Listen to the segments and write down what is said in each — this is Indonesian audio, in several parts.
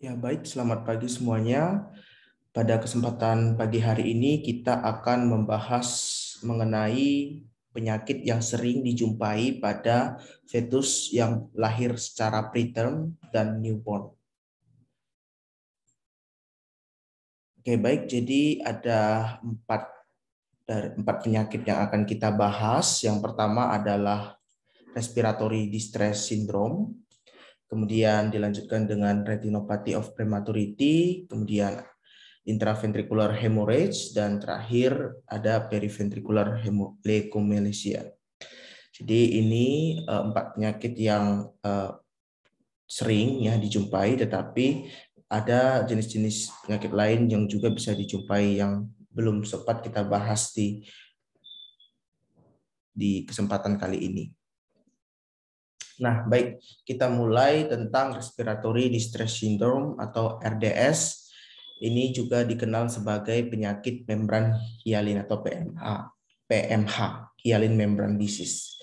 Ya, baik, selamat pagi semuanya. Pada kesempatan pagi hari ini kita akan membahas mengenai penyakit yang sering dijumpai pada fetus yang lahir secara preterm dan newborn. Oke, baik, jadi ada empat penyakit yang akan kita bahas. Yang pertama adalah respiratory distress syndrome, kemudian dilanjutkan dengan retinopathy of prematurity, kemudian intraventricular hemorrhage, dan terakhir ada periventricular leukomalacia. Jadi ini empat penyakit yang sering ya dijumpai, tetapi ada jenis-jenis penyakit lain yang juga bisa dijumpai yang belum sempat kita bahas di kesempatan kali ini. Nah, baik, kita mulai tentang respiratory distress syndrome atau RDS. Ini juga dikenal sebagai penyakit membran hialin atau PMH, hyaline membrane disease.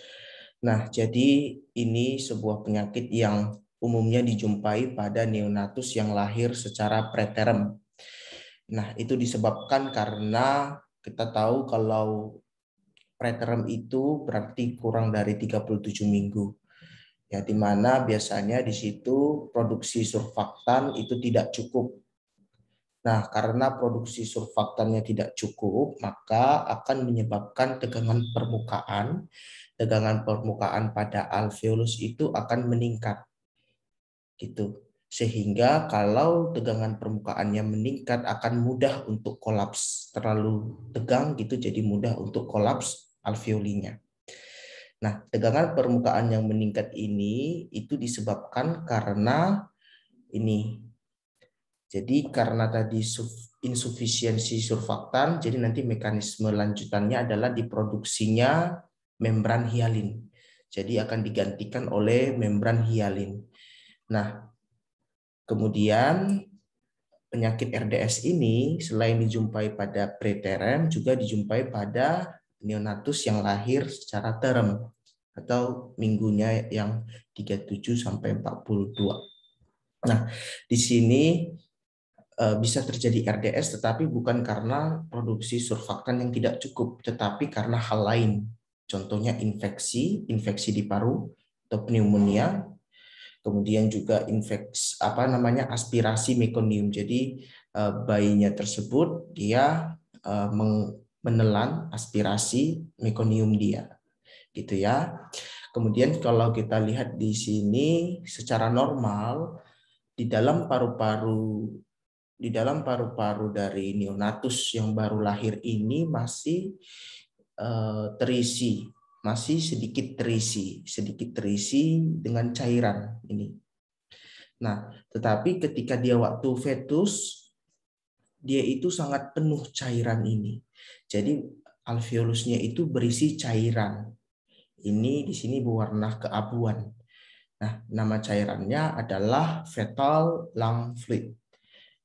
Nah, jadi ini sebuah penyakit yang umumnya dijumpai pada neonatus yang lahir secara preterm. Nah, itu disebabkan karena kita tahu kalau preterm itu berarti kurang dari 37 minggu. Ya, di mana biasanya di situ produksi surfaktan itu tidak cukup. Nah, karena produksi surfaktannya tidak cukup, maka akan menyebabkan tegangan permukaan. Tegangan permukaan pada alveolus itu akan meningkat. Gitu. Sehingga kalau tegangan permukaannya meningkat akan mudah untuk kolaps. Terlalu tegang gitu jadi mudah untuk kolaps alveolinya. Nah, tegangan permukaan yang meningkat ini itu disebabkan karena ini. Jadi karena tadi insufisiensi surfaktan, jadi nanti mekanisme lanjutannya adalah diproduksinya membran hialin. Jadi akan digantikan oleh membran hialin. Nah, kemudian penyakit RDS ini selain dijumpai pada preterm juga dijumpai pada neonatus yang lahir secara term atau minggunya yang 37 sampai 42. Nah, di sini bisa terjadi RDS tetapi bukan karena produksi surfaktan yang tidak cukup, tetapi karena hal lain. Contohnya infeksi di paru atau pneumonia, kemudian juga infeksi aspirasi mekonium. Jadi bayinya tersebut dia menelan aspirasi mekonium dia, gitu ya. Kemudian kalau kita lihat di sini secara normal di dalam paru-paru dari neonatus yang baru lahir ini masih terisi, masih sedikit terisi dengan cairan ini. Nah, tetapi ketika dia waktu fetus, dia itu sangat penuh cairan ini. Jadi alveolusnya itu berisi cairan. Ini di sini berwarna keabuan. Nah, nama cairannya adalah fetal lung fluid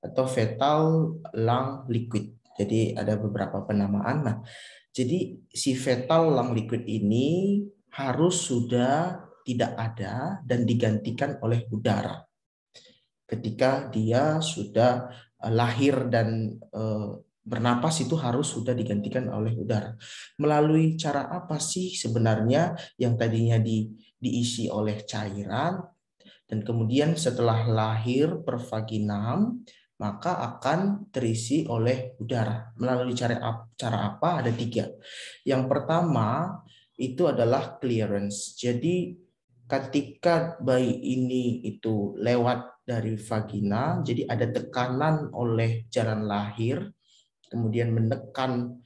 atau fetal lung liquid. Jadi ada beberapa penamaan. Nah, jadi si fetal lung liquid ini harus sudah tidak ada dan digantikan oleh udara. Ketika dia sudah lahir dan bernapas itu harus sudah digantikan oleh udara. Melalui cara apa sih sebenarnya yang tadinya diisi oleh cairan dan kemudian setelah lahir per vaginam maka akan terisi oleh udara. Melalui cara apa? Ada 3. Yang pertama itu adalah clearance. Jadi ketika bayi ini itu lewat dari vagina, jadi ada tekanan oleh jalan lahir, kemudian menekan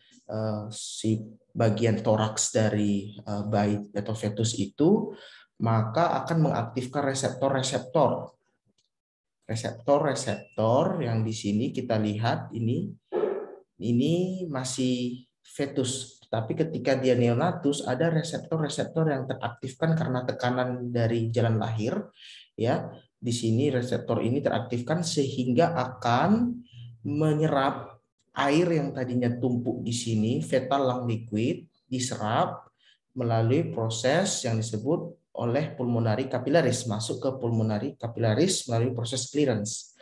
si bagian toraks dari bayi atau fetus itu, maka akan mengaktifkan reseptor yang di sini kita lihat ini masih fetus, tapi ketika dia neonatus ada reseptor-reseptor yang teraktifkan karena tekanan dari jalan lahir, ya. Di sini reseptor ini teraktifkan sehingga akan menyerap air yang tadinya tumpuk di sini, fetal lung liquid, diserap melalui proses yang disebut oleh pulmonary capillaris, masuk ke pulmonary capillaris melalui proses clearance.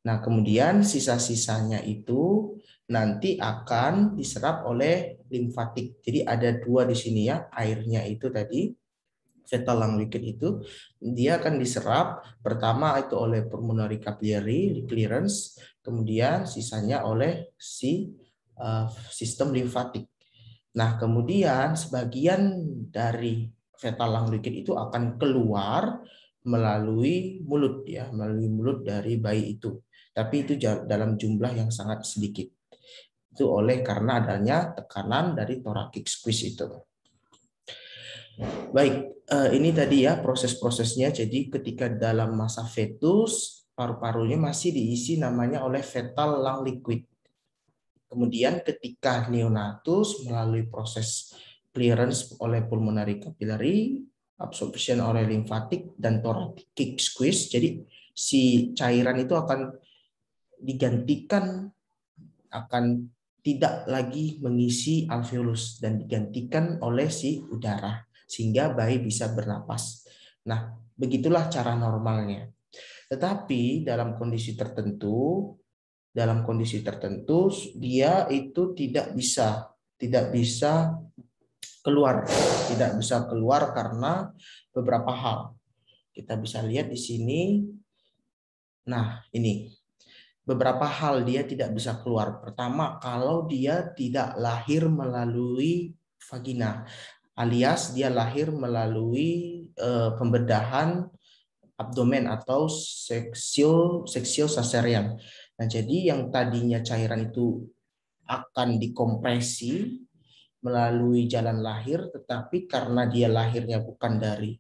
Nah, kemudian sisa-sisanya itu nanti akan diserap oleh limfatik. Jadi ada dua di sini ya, airnya itu tadi, fetal lung liquid itu, dia akan diserap pertama itu oleh pulmonary capillary clearance, kemudian sisanya oleh si sistem limfatik. Nah, kemudian sebagian dari fetal lung liquid itu akan keluar melalui mulut ya, melalui mulut dari bayi itu. Tapi itu dalam jumlah yang sangat sedikit. Itu oleh karena adanya tekanan dari thoracic squeeze itu. Baik, ini tadi ya proses-prosesnya. Jadi ketika dalam masa fetus, paru-parunya masih diisi namanya oleh fetal lung liquid. Kemudian ketika neonatus melalui proses clearance oleh pulmonary capillary, absorption oleh limfatik, dan thoracic squeeze, jadi si cairan itu akan digantikan, akan tidak lagi mengisi alveolus dan digantikan oleh si udara sehingga bayi bisa bernapas. Nah, begitulah cara normalnya. Tetapi dalam kondisi tertentu dia itu tidak bisa keluar karena beberapa hal. Kita bisa lihat di sini. Nah, ini beberapa hal dia tidak bisa keluar. Pertama, kalau dia tidak lahir melalui vagina, alias dia lahir melalui pembedahan abdomen atau seksio cesarean. Nah, jadi yang tadinya cairan itu akan dikompresi melalui jalan lahir, tetapi karena dia lahirnya bukan dari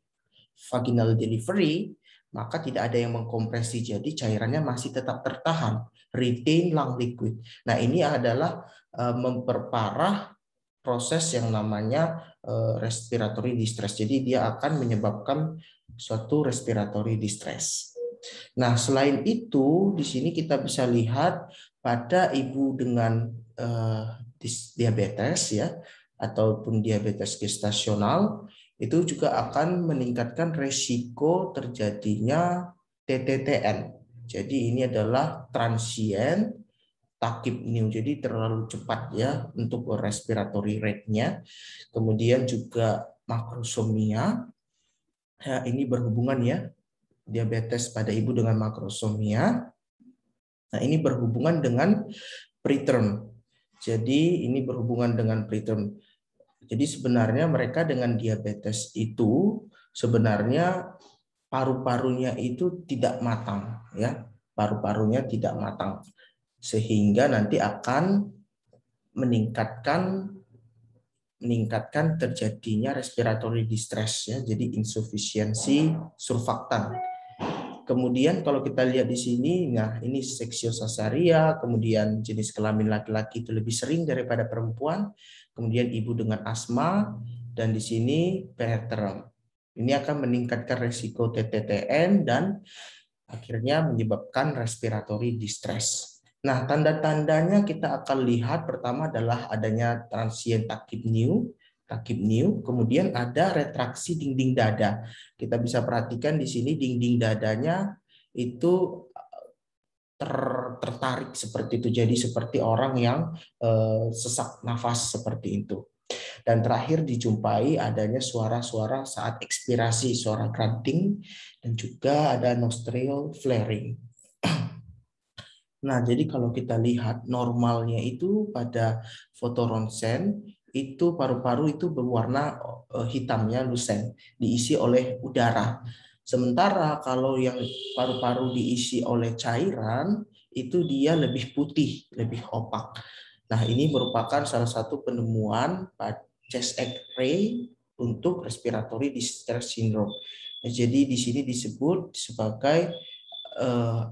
vaginal delivery, maka tidak ada yang mengkompresi, jadi cairannya masih tetap tertahan, retain lung liquid. Nah, ini adalah memperparah proses yang namanya respiratory distress. Jadi dia akan menyebabkan suatu respiratory distress. Nah, selain itu, di sini kita bisa lihat pada ibu dengan diabetes ya, ataupun diabetes gestasional, itu juga akan meningkatkan resiko terjadinya TTTN. Jadi ini adalah transient tachypnea, jadi terlalu cepat ya untuk respiratory rate-nya. Kemudian juga makrosomia, ya, ini berhubungan ya, diabetes pada ibu dengan makrosomia. Nah, ini berhubungan dengan preterm. Jadi ini berhubungan dengan preterm. Jadi sebenarnya mereka dengan diabetes itu sebenarnya paru-parunya itu tidak matang ya. Paru-parunya tidak matang sehingga nanti akan meningkatkan terjadinya respiratory distress ya. Jadi insufisiensi surfaktan. Kemudian kalau kita lihat di sini, nah ini seksio cesaria, kemudian jenis kelamin laki-laki itu lebih sering daripada perempuan, kemudian ibu dengan asma, dan di sini preterm. Ini akan meningkatkan resiko TTTN dan akhirnya menyebabkan respiratory distress. Nah, tanda-tandanya kita akan lihat pertama adalah adanya transient tachypnea, kemudian ada retraksi dinding dada. Kita bisa perhatikan di sini dinding dadanya itu tertarik seperti itu, jadi seperti orang yang sesak nafas seperti itu. Dan terakhir dijumpai adanya suara-suara saat ekspirasi, suara grunting, dan juga ada nostril flaring. Nah, jadi kalau kita lihat normalnya itu pada foto ronsen itu paru-paru itu berwarna hitamnya lusen, diisi oleh udara. Sementara kalau yang paru-paru diisi oleh cairan itu dia lebih putih, lebih opak. Nah, ini merupakan salah satu penemuan pada chest X-ray untuk respiratory distress syndrome. Nah, jadi di sini disebut sebagai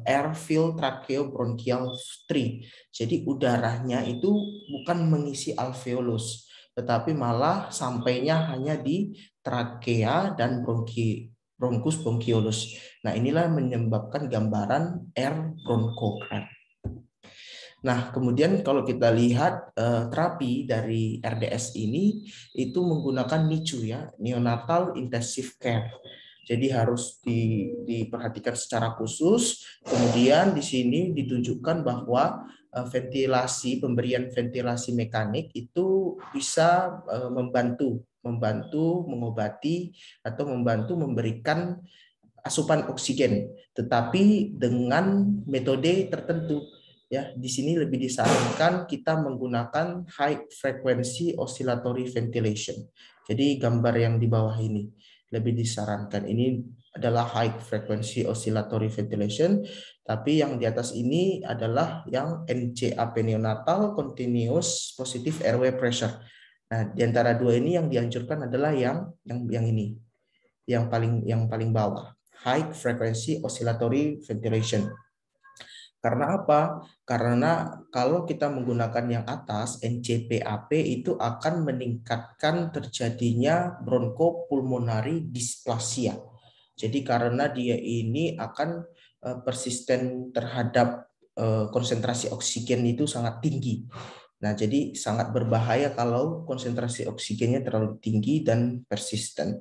air-filled tracheobronchial tree. Jadi udaranya itu bukan mengisi alveolus, tetapi malah sampainya hanya di trakea dan bronchus bronchiolus. Nah, inilah menyebabkan gambaran air bronchogram. Nah, kemudian kalau kita lihat terapi dari RDS ini itu menggunakan NICU ya, neonatal intensive care. Jadi harus diperhatikan secara khusus. Kemudian di sini ditunjukkan bahwa pemberian ventilasi mekanik itu bisa membantu mengobati atau membantu memberikan asupan oksigen, tetapi dengan metode tertentu. Ya, di sini lebih disarankan kita menggunakan high frequency oscillatory ventilation. Jadi gambar yang di bawah ini lebih disarankan. Ini adalah high frequency oscillatory ventilation, tapi yang di atas ini adalah yang NCAP, neonatal continuous positive airway pressure. Nah, di antara dua ini yang dianjurkan adalah yang ini, yang paling bawah, high frequency oscillatory ventilation. Karena apa? Karena kalau kita menggunakan yang atas, NCPAP itu akan meningkatkan terjadinya bronchopulmonary dysplasia. Jadi karena dia ini akan persisten terhadap konsentrasi oksigen itu sangat tinggi. Nah, jadi sangat berbahaya kalau konsentrasi oksigennya terlalu tinggi dan persisten.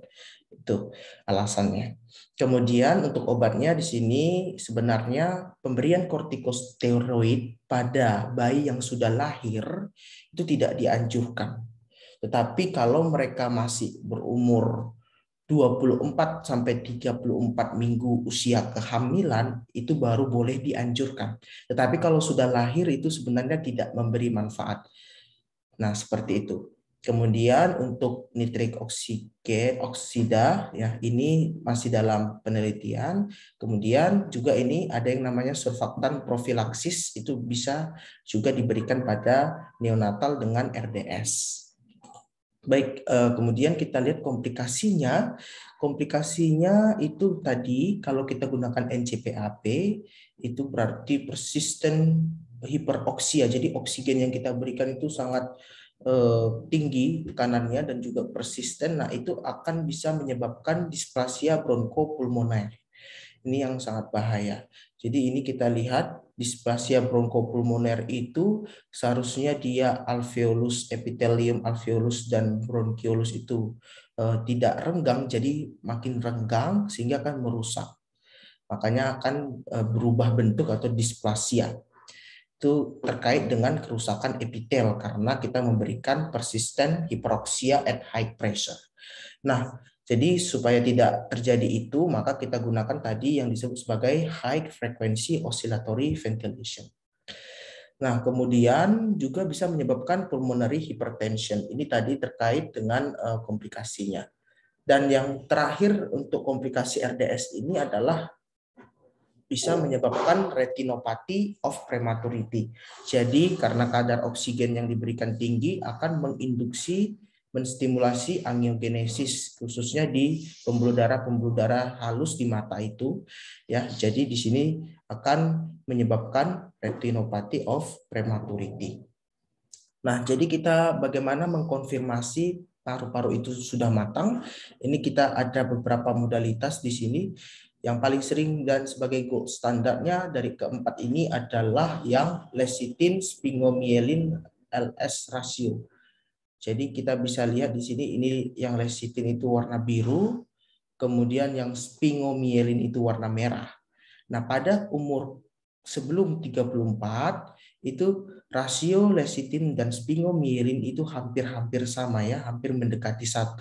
Itu alasannya. Kemudian untuk obatnya di sini sebenarnya pemberian kortikosteroid pada bayi yang sudah lahir itu tidak dianjurkan. Tetapi kalau mereka masih berumur 24 sampai 34 minggu usia kehamilan itu baru boleh dianjurkan. Tetapi kalau sudah lahir itu sebenarnya tidak memberi manfaat. Nah, seperti itu. Kemudian untuk nitrik oksida ya ini masih dalam penelitian. Kemudian juga ini ada yang namanya surfaktan profilaksis, itu bisa juga diberikan pada neonatal dengan RDS. Baik, kemudian kita lihat komplikasinya. Komplikasinya itu tadi kalau kita gunakan NCPAP itu berarti persisten hiperoksia. Jadi oksigen yang kita berikan itu sangat tinggi tekanannya dan juga persisten. Nah, itu akan bisa menyebabkan displasia bronchopulmoner. Ini yang sangat bahaya. Jadi ini kita lihat displasia bronchopulmoner itu seharusnya dia alveolus, epithelium alveolus dan bronchiolus itu tidak renggang, jadi makin renggang sehingga akan merusak. Makanya akan berubah bentuk atau displasia. Itu terkait dengan kerusakan epitel karena kita memberikan persisten hiperoksia at high pressure. Nah, jadi supaya tidak terjadi itu, maka kita gunakan tadi yang disebut sebagai high frequency oscillatory ventilation. Nah, kemudian juga bisa menyebabkan pulmonary hypertension. Ini tadi terkait dengan komplikasinya. Dan yang terakhir untuk komplikasi RDS ini adalah bisa menyebabkan retinopathy of prematurity. Jadi karena kadar oksigen yang diberikan tinggi akan menstimulasi angiogenesis khususnya di pembuluh darah halus di mata itu ya. Jadi di sini akan menyebabkan retinopathy of prematurity. Nah, jadi kita bagaimana mengkonfirmasi paru-paru itu sudah matang? Ini kita ada beberapa modalitas di sini. Yang paling sering dan sebagai gold standarnya dari keempat ini adalah yang lecithin sphingomyelin LS ratio. Jadi kita bisa lihat di sini ini yang lecithin itu warna biru, kemudian yang sphingomyelin itu warna merah. Nah, pada umur sebelum 34 itu rasio lecithin dan sphingomyelin itu hampir-hampir sama ya, hampir mendekati 1.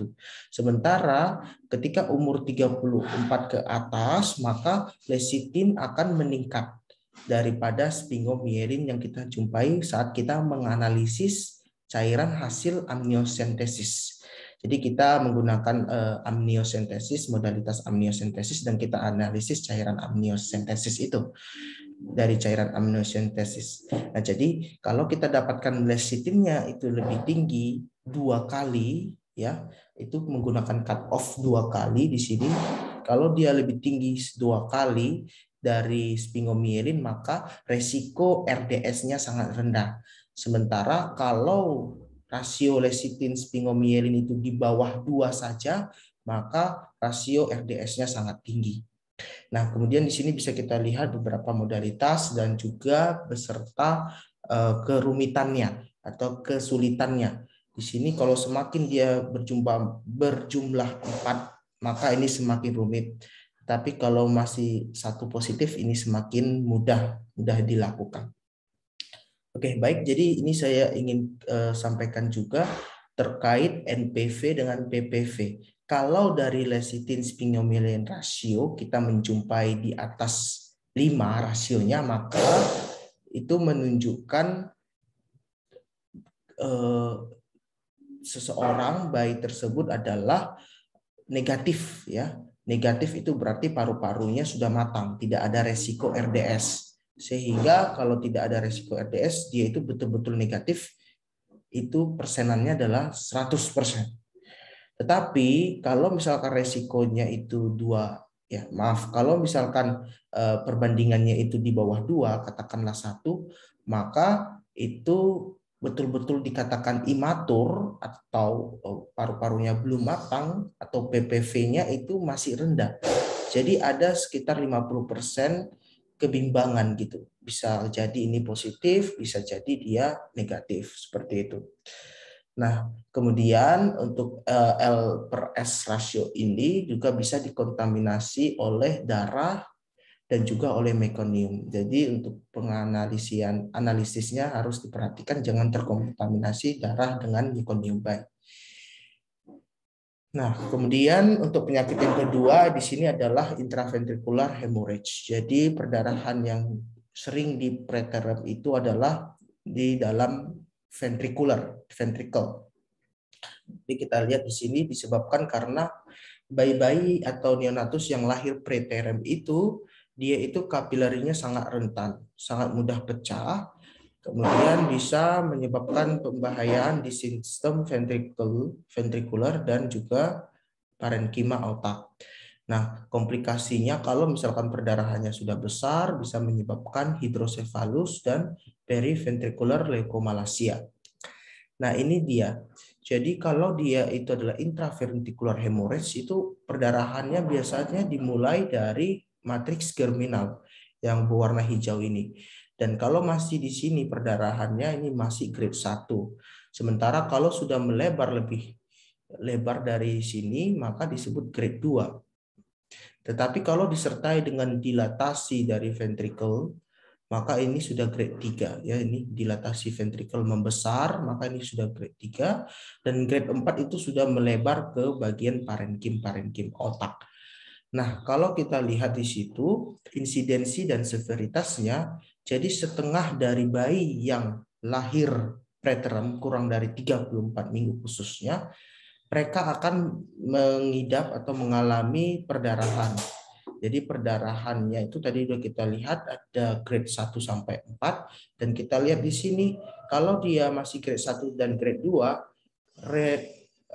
Sementara ketika umur 34 ke atas, maka lecithin akan meningkat daripada sphingomyelin yang kita jumpai saat kita menganalisis cairan hasil amniosentesis. Jadi kita menggunakan amniosentesis, modalitas amniosentesis, dan kita analisis cairan amniosentesis itu dari cairan amniosentesis. Nah, jadi kalau kita dapatkan lecithinnya itu lebih tinggi 2 kali, ya, itu menggunakan cut off 2 kali di sini. Kalau dia lebih tinggi 2 kali dari sphingomyelin, maka resiko RDS-nya sangat rendah. Sementara kalau rasio lecithin sphingomyelin itu di bawah 2 saja, maka rasio RDS-nya sangat tinggi. Nah, kemudian di sini bisa kita lihat beberapa modalitas dan juga beserta kerumitannya atau kesulitannya. Di sini kalau semakin dia berjumlah 4 maka ini semakin rumit. Tapi kalau masih satu positif, ini semakin mudah dilakukan. Oke, baik. Jadi ini saya ingin sampaikan juga terkait NPV dengan PPV. Kalau dari lecithin-sphingomyelin rasio kita menjumpai di atas 5 rasionya, maka itu menunjukkan seseorang bayi tersebut adalah negatif, ya. Negatif itu berarti paru-parunya sudah matang, tidak ada resiko RDS. Sehingga kalau tidak ada resiko RDS, dia itu betul-betul negatif, itu persenannya adalah 100%. Tetapi kalau misalkan resikonya itu 2, ya maaf, kalau misalkan perbandingannya itu di bawah 2, katakanlah 1, maka itu betul-betul dikatakan imatur atau paru-parunya belum matang atau PPV-nya itu masih rendah. Jadi ada sekitar 50% kebimbangan gitu. Bisa jadi ini positif, bisa jadi dia negatif, seperti itu. Nah, kemudian untuk L per S rasio ini juga bisa dikontaminasi oleh darah dan juga oleh mekonium. Jadi untuk analisisnya harus diperhatikan jangan terkontaminasi darah dengan mekonium baik. Nah, kemudian untuk penyakit yang kedua di sini adalah intraventricular hemorrhage. Jadi perdarahan yang sering di preterm itu adalah di dalam ventricle. Jadi kita lihat di sini disebabkan karena bayi-bayi atau neonatus yang lahir preterm itu dia itu kapilarinya sangat rentan, sangat mudah pecah, kemudian bisa menyebabkan pembahayaan di sistem ventrikular dan juga parenkima otak. Nah, komplikasinya kalau misalkan perdarahannya sudah besar bisa menyebabkan hidrosefalus dan periventricular leukomalacia. Nah, ini dia. Jadi kalau dia itu adalah intraventricular hemorrhage, itu perdarahannya biasanya dimulai dari matriks germinal yang berwarna hijau ini. Dan kalau masih di sini perdarahannya ini masih grade 1. Sementara kalau sudah melebar lebih lebar dari sini maka disebut grade 2. Tetapi kalau disertai dengan dilatasi dari ventricle, maka ini sudah grade 3 ya, ini dilatasi ventricle membesar, maka ini sudah grade 3 dan grade 4 itu sudah melebar ke bagian parenkim otak. Nah, kalau kita lihat di situ insidensi dan severitasnya, jadi setengah dari bayi yang lahir preterm kurang dari 34 minggu khususnya, mereka akan mengidap atau mengalami perdarahan. Jadi perdarahannya itu tadi sudah kita lihat ada grade 1 sampai 4 dan kita lihat di sini kalau dia masih grade 1 dan grade 2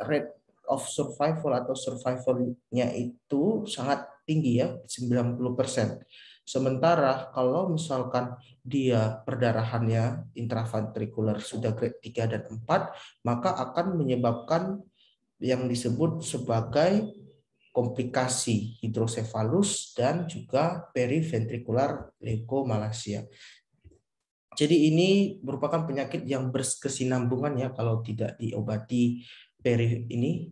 rate of survival atau survivalnya itu sangat tinggi ya, 90%. Sementara kalau misalkan dia perdarahannya intraventrikular sudah grade 3 dan 4 maka akan menyebabkan yang disebut sebagai komplikasi hidrosefalus dan juga periventricular leukomalacia. Jadi ini merupakan penyakit yang berkesinambungan ya kalau tidak diobati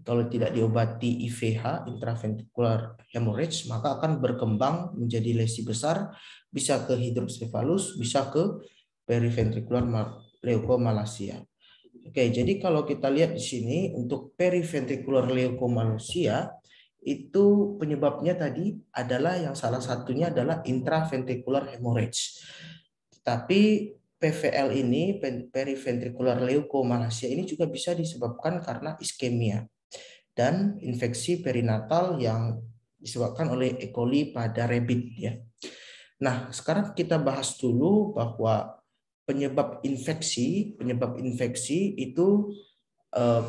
kalau tidak diobati IVH intraventricular hemorrhage maka akan berkembang menjadi lesi besar, bisa ke hidrosefalus, bisa ke periventricular leukomalacia. Oke, jadi kalau kita lihat di sini untuk periventricular leukomalacia itu penyebabnya tadi adalah yang salah satunya adalah intraventricular hemorrhage. Tapi PVL ini, periventricular leukomalacia ini juga bisa disebabkan karena iskemia dan infeksi perinatal yang disebabkan oleh E. coli pada rabbit ya. Nah, sekarang kita bahas dulu bahwa penyebab infeksi itu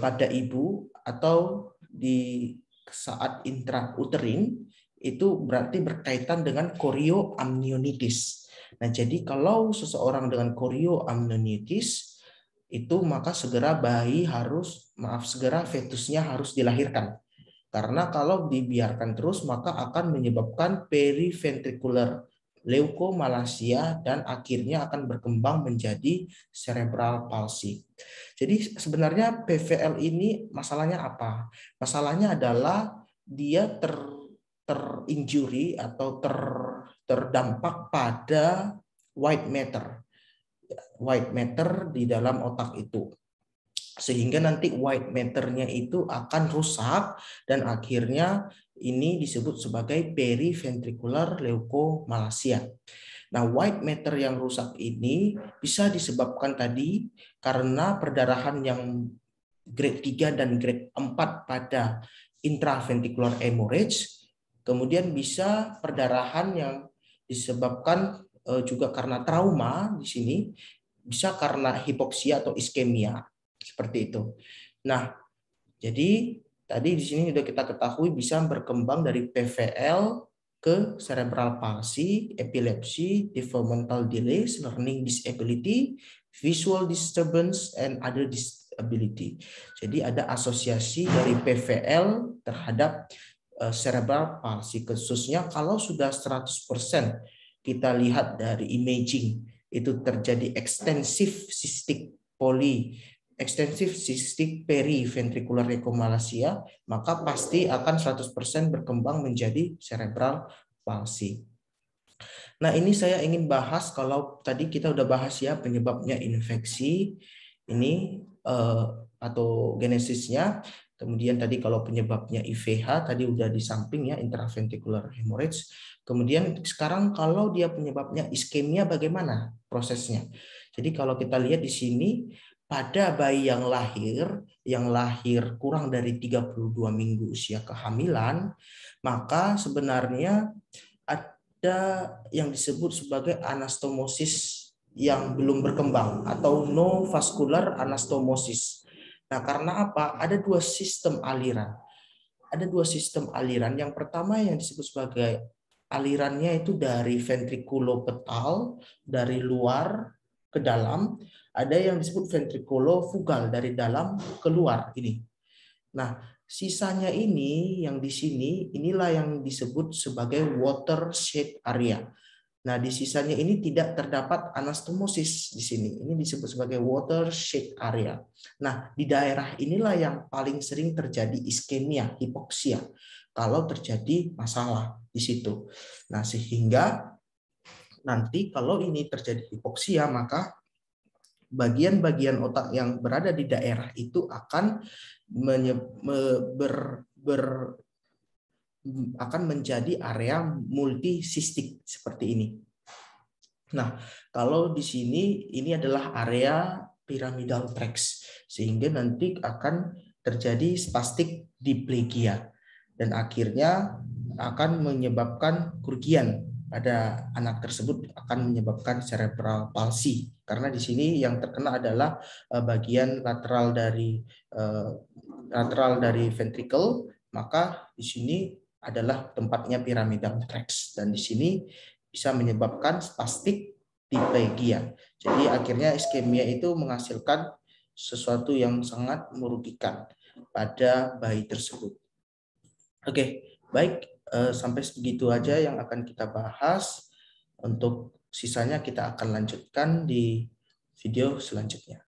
pada ibu atau di saat intrauterin itu berarti berkaitan dengan chorioamnionitis. Nah, jadi kalau seseorang dengan chorioamnionitis itu maka segera fetusnya harus dilahirkan. Karena kalau dibiarkan terus maka akan menyebabkan periventricular leukomalacia dan akhirnya akan berkembang menjadi cerebral palsy. Jadi sebenarnya PVL ini masalahnya apa? Masalahnya adalah dia terinjuri atau terdampak pada white matter di dalam otak itu. Sehingga nanti white matter-nya itu akan rusak dan akhirnya ini disebut sebagai periventricular leukomalacia. Nah, white matter yang rusak ini bisa disebabkan tadi karena perdarahan yang grade 3 dan grade 4 pada intraventricular hemorrhage, kemudian bisa perdarahan yang disebabkan juga karena trauma di sini, bisa karena hipoksia atau iskemia. Seperti itu. Nah, jadi tadi di sini sudah kita ketahui bisa berkembang dari PVL ke cerebral palsy, epilepsy, developmental delays, learning disability, visual disturbance, and other disability. Jadi ada asosiasi dari PVL terhadap cerebral palsy, khususnya kalau sudah 100% kita lihat dari imaging itu terjadi extensive cystic periventricular leukomalacia, maka pasti akan 100% berkembang menjadi cerebral palsy. Nah, ini saya ingin bahas, kalau tadi kita udah bahas ya penyebabnya infeksi ini atau genesisnya. Kemudian tadi kalau penyebabnya IVH tadi udah di samping ya, intraventricular hemorrhage. Kemudian sekarang kalau dia penyebabnya iskemia, bagaimana prosesnya? Jadi kalau kita lihat di sini pada bayi yang lahir kurang dari 32 minggu usia kehamilan, maka sebenarnya ada yang disebut sebagai anastomosis yang belum berkembang atau no vascular anastomosis. Nah, karena apa? Ada dua sistem aliran. Yang pertama yang disebut sebagai alirannya itu dari ventriculopetal, dari luar ke dalam. Ada yang disebut ventriculofugal, dari dalam keluar ini. Nah, sisanya ini yang di sini, inilah yang disebut sebagai watershed area. Nah, di sisanya ini tidak terdapat anastomosis di sini. Ini disebut sebagai watershed area. Nah, di daerah inilah yang paling sering terjadi iskemia, hipoksia, kalau terjadi masalah di situ. Nah, sehingga nanti kalau ini terjadi hipoksia, maka bagian-bagian otak yang berada di daerah itu akan akan menjadi area multisistik seperti ini. Nah, kalau di sini ini adalah area pyramidal tracts, sehingga nanti akan terjadi spastic diplegia dan akhirnya akan menyebabkan kerugian pada anak tersebut, akan menyebabkan cerebral palsy, karena di sini yang terkena adalah bagian lateral dari ventricle, maka di sini adalah tempatnya pyramidal tracts dan di sini bisa menyebabkan spastic diplegia. Jadi akhirnya iskemia itu menghasilkan sesuatu yang sangat merugikan pada bayi tersebut. Oke, baik, sampai segitu aja yang akan kita bahas. Untuk sisanya kita akan lanjutkan di video selanjutnya.